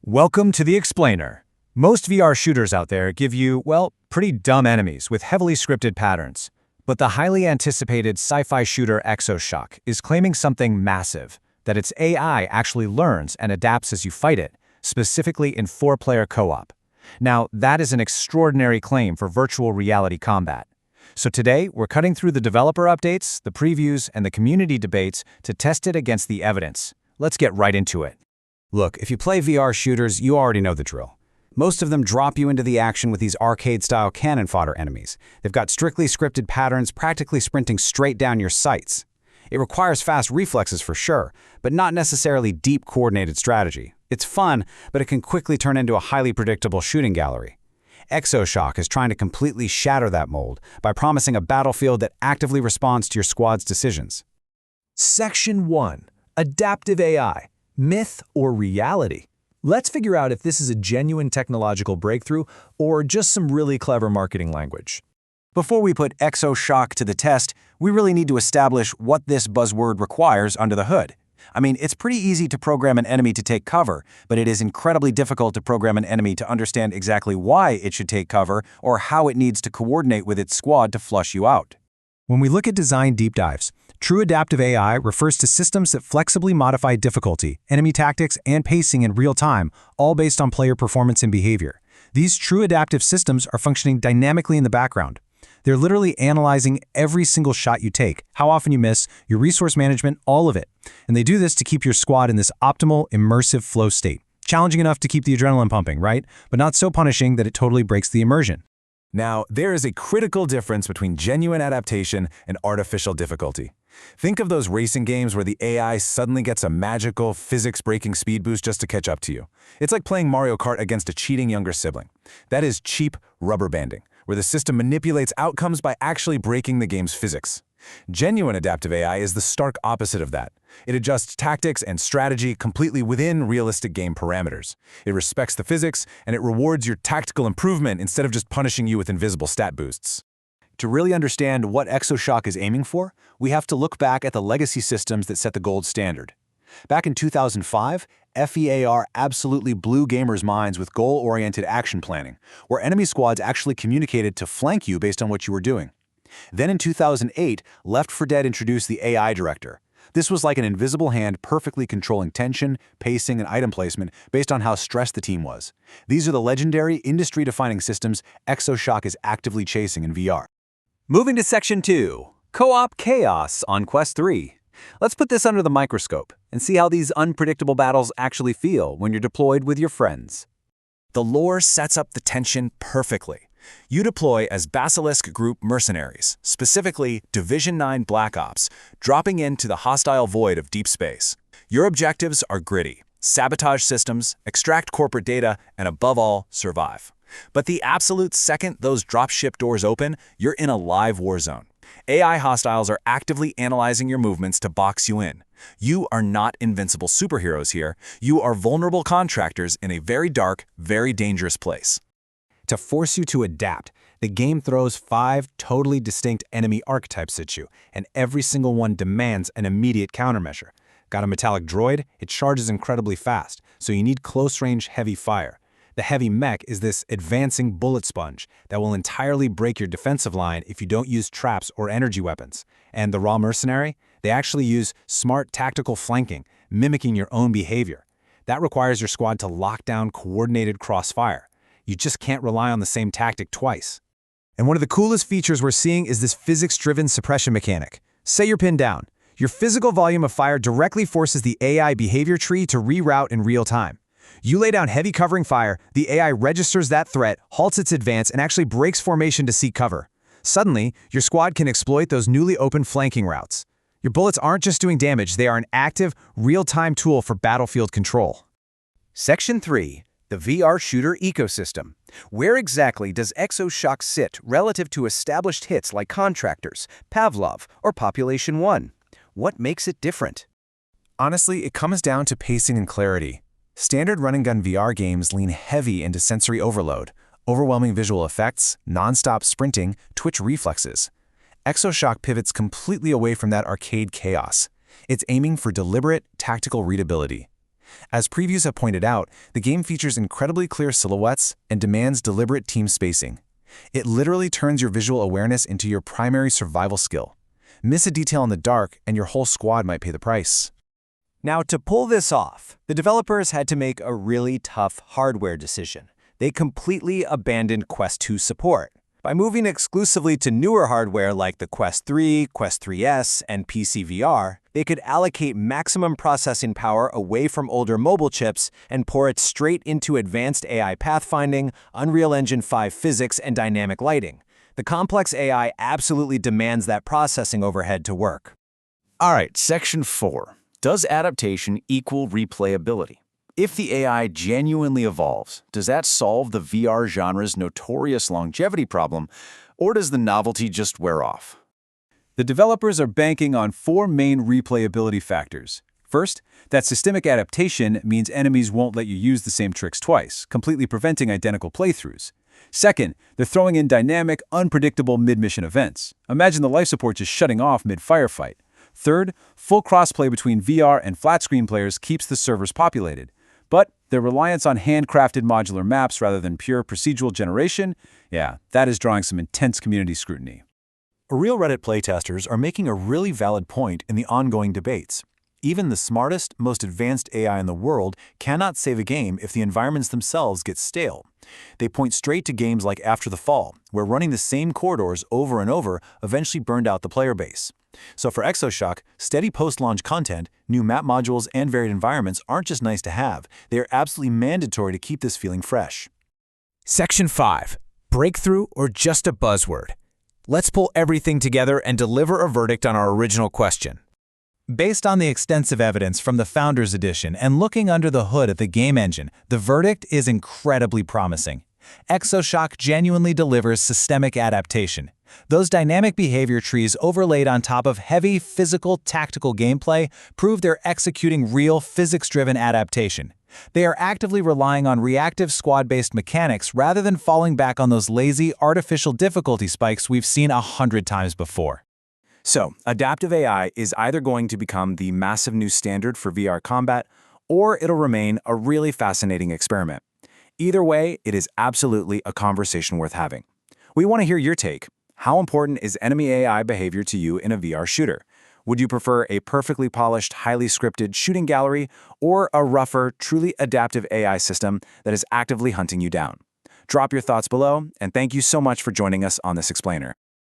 Welcome to the Explainer. Most VR shooters out there give you, well, pretty dumb enemies with heavily scripted patterns. But the highly anticipated sci-fi shooter EXOSHOCK is claiming something massive, that its AI actually learns and adapts as you fight it, specifically in 4-player co-op. Now, that is an extraordinary claim for virtual reality combat. So today, we're cutting through the developer updates, the previews, and the community debates to test it against the evidence. Let's get right into it. Look, if you play VR shooters, you already know the drill. Most of them drop you into the action with these arcade-style cannon fodder enemies. They've got strictly scripted patterns practically sprinting straight down your sights. It requires fast reflexes for sure, but not necessarily deep coordinated strategy. It's fun, but it can quickly turn into a highly predictable shooting gallery. EXOSHOCK is trying to completely shatter that mold by promising a battlefield that actively responds to your squad's decisions. Section 1. Adaptive AI. Myth or reality? Let's figure out if this is a genuine technological breakthrough or just some really clever marketing language. Before we put EXOSHOCK to the test, we really need to establish what this buzzword requires under the hood. I mean, it's pretty easy to program an enemy to take cover, but it is incredibly difficult to program an enemy to understand exactly why it should take cover or how it needs to coordinate with its squad to flush you out. When we look at design deep dives, true adaptive AI refers to systems that flexibly modify difficulty, enemy tactics, and pacing in real time, all based on player performance and behavior. These true adaptive systems are functioning dynamically in the background. They're literally analyzing every single shot you take, how often you miss, your resource management, all of it. And they do this to keep your squad in this optimal, immersive flow state. Challenging enough to keep the adrenaline pumping, right? But not so punishing that it totally breaks the immersion. Now, there is a critical difference between genuine adaptation and artificial difficulty. Think of those racing games where the AI suddenly gets a magical, physics-breaking speed boost just to catch up to you. It's like playing Mario Kart against a cheating younger sibling. That is cheap rubber banding, where the system manipulates outcomes by actually breaking the game's physics. Genuine adaptive AI is the stark opposite of that. It adjusts tactics and strategy completely within realistic game parameters. It respects the physics, and it rewards your tactical improvement instead of just punishing you with invisible stat boosts. To really understand what EXOSHOCK is aiming for, we have to look back at the legacy systems that set the gold standard. Back in 2005, FEAR absolutely blew gamers' minds with goal-oriented action planning, where enemy squads actually communicated to flank you based on what you were doing. Then in 2008, Left 4 Dead introduced the AI Director. This was like an invisible hand perfectly controlling tension, pacing, and item placement based on how stressed the team was. These are the legendary, industry-defining systems EXOSHOCK is actively chasing in VR. Moving to Section 2, Co-op Chaos on Quest 3. Let's put this under the microscope and see how these unpredictable battles actually feel when you're deployed with your friends. The lore sets up the tension perfectly. You deploy as Basilisk Group mercenaries, specifically Division 9 Black Ops, dropping into the hostile void of deep space. Your objectives are gritty: sabotage systems, extract corporate data, and above all, survive. But the absolute second those dropship doors open, you're in a live war zone. AI hostiles are actively analyzing your movements to box you in. You are not invincible superheroes here. You are vulnerable contractors in a very dark, very dangerous place. To force you to adapt, the game throws 5 totally distinct enemy archetypes at you, and every single one demands an immediate countermeasure. Got a metallic droid? It charges incredibly fast, so you need close-range heavy fire. The heavy mech is this advancing bullet sponge that will entirely break your defensive line if you don't use traps or energy weapons. And the raw mercenary? They actually use smart tactical flanking, mimicking your own behavior. That requires your squad to lock down coordinated crossfire. You just can't rely on the same tactic twice. And one of the coolest features we're seeing is this physics-driven suppression mechanic. Say you're pinned down. Your physical volume of fire directly forces the AI behavior tree to reroute in real time. You lay down heavy covering fire, the AI registers that threat, halts its advance, and actually breaks formation to seek cover. Suddenly, your squad can exploit those newly opened flanking routes. Your bullets aren't just doing damage, they are an active, real-time tool for battlefield control. Section 3. The VR shooter ecosystem. Where exactly does EXOSHOCK sit relative to established hits like Contractors, Pavlov, or Population 1? What makes it different? Honestly, it comes down to pacing and clarity. Standard run-and-gun VR games lean heavy into sensory overload, overwhelming visual effects, non-stop sprinting, twitch reflexes. EXOSHOCK pivots completely away from that arcade chaos. It's aiming for deliberate, tactical readability. As previews have pointed out, the game features incredibly clear silhouettes and demands deliberate team spacing. It literally turns your visual awareness into your primary survival skill. Miss a detail in the dark, and your whole squad might pay the price. Now, to pull this off, the developers had to make a really tough hardware decision. They completely abandoned Quest 2 support. By moving exclusively to newer hardware like the Quest 3, Quest 3S, and PC VR, they could allocate maximum processing power away from older mobile chips and pour it straight into advanced AI pathfinding, Unreal Engine 5 physics, and dynamic lighting. The complex AI absolutely demands that processing overhead to work. All right, Section 4. Does adaptation equal replayability? If the AI genuinely evolves, does that solve the VR genre's notorious longevity problem, or does the novelty just wear off? The developers are banking on 4 main replayability factors. First, that systemic adaptation means enemies won't let you use the same tricks twice, completely preventing identical playthroughs. Second, they're throwing in dynamic, unpredictable mid-mission events. Imagine the life support just shutting off mid-firefight. Third, full crossplay between VR and flat-screen players keeps the servers populated. But their reliance on handcrafted modular maps rather than pure procedural generation, that is drawing some intense community scrutiny. Real Reddit playtesters are making a really valid point in the ongoing debates. Even the smartest, most advanced AI in the world cannot save a game if the environments themselves get stale. They point straight to games like After the Fall, where running the same corridors over and over eventually burned out the player base. So for EXOSHOCK, steady post-launch content, new map modules, and varied environments aren't just nice to have, they are absolutely mandatory to keep this feeling fresh. Section 5. Breakthrough or just a buzzword? Let's pull everything together and deliver a verdict on our original question. Based on the extensive evidence from the Founders Edition and looking under the hood at the game engine, the verdict is incredibly promising. EXOSHOCK genuinely delivers systemic adaptation. Those dynamic behavior trees overlaid on top of heavy, physical, tactical gameplay prove they're executing real, physics-driven adaptation. They are actively relying on reactive squad-based mechanics rather than falling back on those lazy, artificial difficulty spikes we've seen 100 times before. So, adaptive AI is either going to become the massive new standard for VR combat, or it'll remain a really fascinating experiment. Either way, it is absolutely a conversation worth having. We want to hear your take. How important is enemy AI behavior to you in a VR shooter? Would you prefer a perfectly polished, highly scripted shooting gallery, or a rougher, truly adaptive AI system that is actively hunting you down? Drop your thoughts below, and thank you so much for joining us on this explainer.